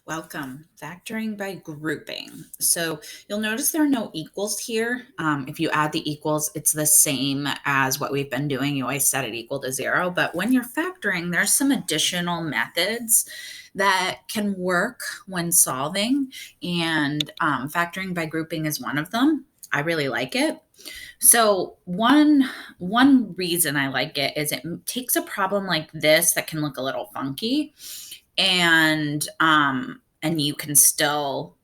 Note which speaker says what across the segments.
Speaker 1: Welcome, factoring by grouping. So you'll notice there are no equals here. If you add the equals, it's the same as what we've been doing. You always set it equal to zero. But when you're factoring, there's some additional methods that can work when solving. And factoring by grouping is one of them. I really like it. So one reason I like it is it takes a problem like this that can look a little funky and you can still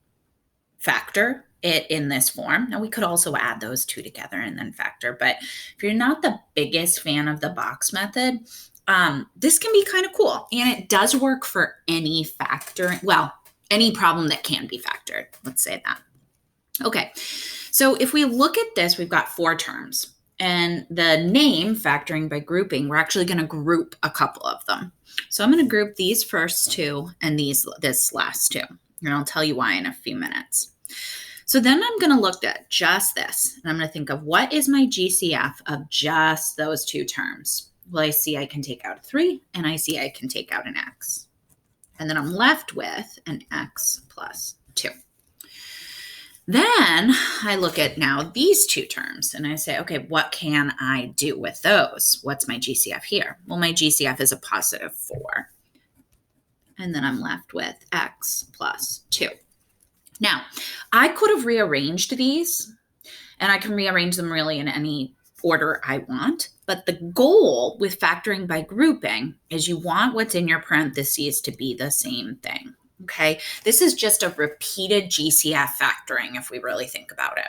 Speaker 1: factor it in this form. Now we could also add those two together and then factor, but if you're not the biggest fan of the box method, this can be kind of cool, and it does work for any factor. Well, any problem that can be factored. Let's say that. Okay, so if we look at this, we've got four terms. And the name, factoring by grouping, we're actually going to group a couple of them. So I'm going to group these first two and this last two. And I'll tell you why in a few minutes. So then I'm going to look at just this. And I'm going to think of what is my GCF of just those two terms. Well, I see I can take out a 3, and I see I can take out an x. And then I'm left with an x plus 2. Then I look at now these two terms and I say, okay, what can I do with those? What's my GCF here? Well, my GCF is a positive 4. And then I'm left with x plus 2. Now, I could have rearranged these, and I can rearrange them really in any order I want. But the goal with factoring by grouping is you want what's in your parentheses to be the same thing. Okay, this is just a repeated GCF factoring if we really think about it.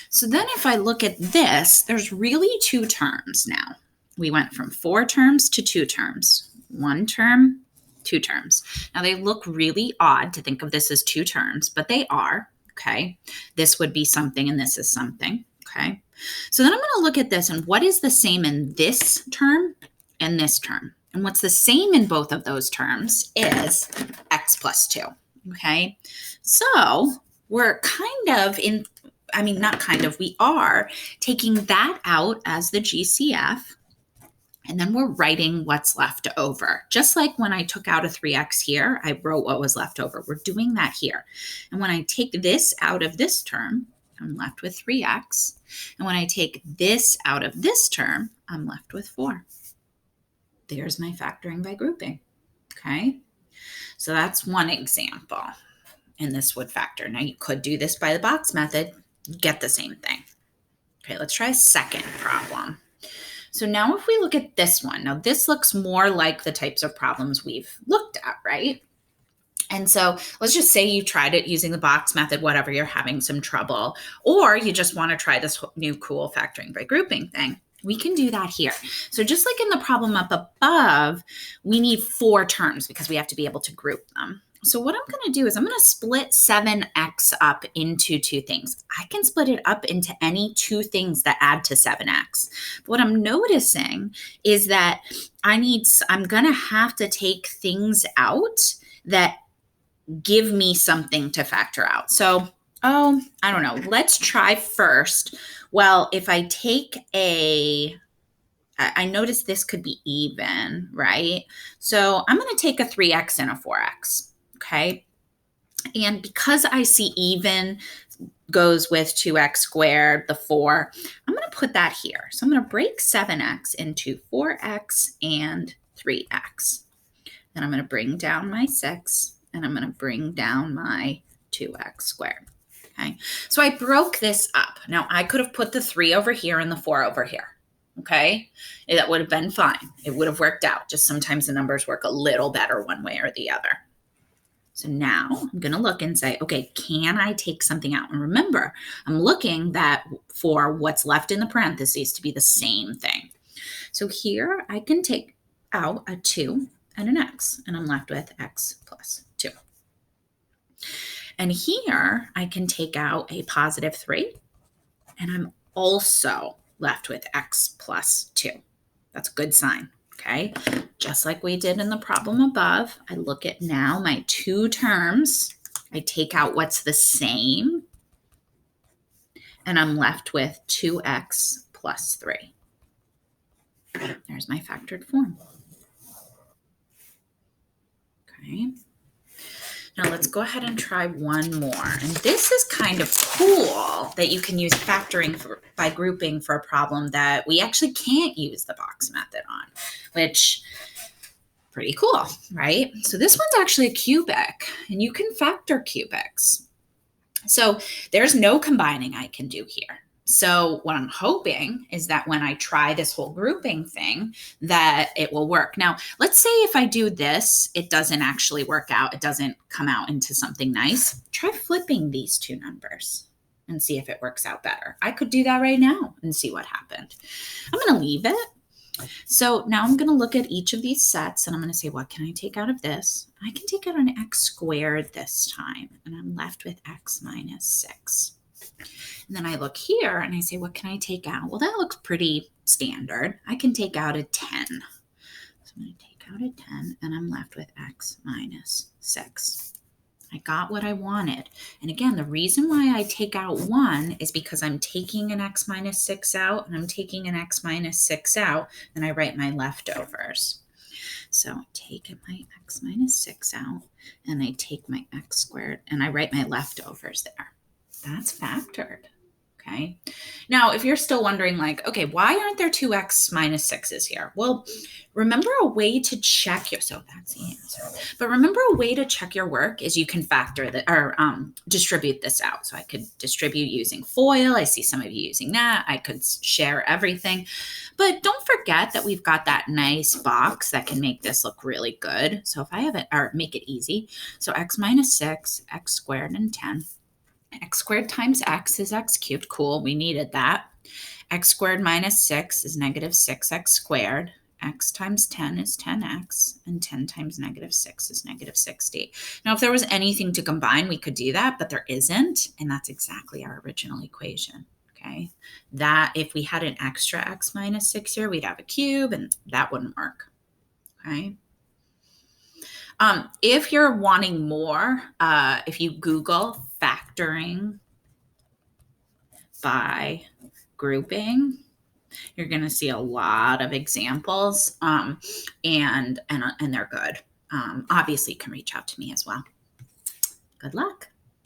Speaker 1: So then if I look at this, there's really two terms now. We went from 4 terms to 2 terms. 1 term, 2 terms. Now they look really odd to think of this as 2 terms, but they are. Okay, this would be something and this is something. Okay, so then I'm going to look at this and what is the same in this term and this term. And what's the same in both of those terms is x plus 2, okay? So we're we are taking that out as the GCF, and then we're writing what's left over. Just like when I took out a 3x here, I wrote what was left over. We're doing that here. And when I take this out of this term, I'm left with 3x. And when I take this out of this term, I'm left with 4. There's my factoring by grouping, okay? So that's one example, and this would factor. Now you could do this by the box method, get the same thing. Okay, let's try a second problem. So now if we look at this one, now this looks more like the types of problems we've looked at, right? And so let's just say you tried it using the box method, whatever, you're having some trouble, or you just want to try this new cool factoring by grouping thing. We can do that here. So just like in the problem up above, we need 4 terms because we have to be able to group them. So what I'm going to do is I'm going to split 7x up into 2 things. I can split it up into any 2 things that add to 7x. But what I'm noticing is that I'm going to have to take things out that give me something to factor out. So, I don't know. Let's try first. Well, if I take I noticed this could be even, right? So I'm going to take a 3x and a 4x, okay? And because I see even goes with 2x squared, the 4, I'm going to put that here. So I'm going to break 7x into 4x and 3x. Then I'm going to bring down my 6, and I'm going to bring down my 2x squared. Okay, so I broke this up. Now I could have put the 3 over here and the 4 over here. Okay, that would have been fine. It would have worked out. Just sometimes the numbers work a little better one way or the other. So now I'm going to look and say, okay, can I take something out? And remember, I'm looking for what's left in the parentheses to be the same thing. So here I can take out a 2 and an x, and I'm left with x plus 2. And here I can take out a positive 3, and I'm also left with x plus 2. That's a good sign, okay? Just like we did in the problem above, I look at now my 2 terms. I take out what's the same, and I'm left with 2x plus 3. There's my factored form. Okay. Now let's go ahead and try one more. And this is kind of cool that you can use factoring by grouping for a problem that we actually can't use the box method on, which pretty cool, right? So this one's actually a cubic, and you can factor cubics. So there's no combining I can do here. So what I'm hoping is that when I try this whole grouping thing, that it will work. Now, let's say if I do this, it doesn't actually work out. It doesn't come out into something nice. Try flipping these two numbers and see if it works out better. I could do that right now and see what happened. I'm going to leave it. So now I'm going to look at each of these sets and I'm going to say, what can I take out of this? I can take out an x squared this time, and I'm left with x minus 6. And then I look here and I say, what can I take out? Well, that looks pretty standard. I can take out a 10. So I'm going to take out a 10 and I'm left with x minus 6. I got what I wanted. And again, the reason why I take out 1 is because I'm taking an x minus 6 out and I'm taking an x minus 6 out, and I write my leftovers. So I take my x minus 6 out and I take my x squared and I write my leftovers there. That's factored. Okay. Now, if you're still wondering, like, okay, why aren't there two x minus 6s here? Well, remember a way to check your, so that's the answer. But remember a way to check your work is you can factor that or distribute this out. So I could distribute using FOIL. I see some of you using that. I could share everything. But don't forget that we've got that nice box that can make this look really good. So if I have it, or make it easy. So x minus 6, x squared, and 10. X squared times x is x cubed. Cool, we needed that. X squared minus 6 is negative 6x squared. X times 10 is 10x, and 10 times negative 6 is negative 60. Now, if there was anything to combine, we could do that, but there isn't, and that's exactly our original equation. Okay, that if we had an extra x minus 6 here, we'd have a cube, and that wouldn't work. Okay. If you're wanting more, if you Google factoring by grouping, you're going to see a lot of examples, and they're good. Obviously, you can reach out to me as well. Good luck.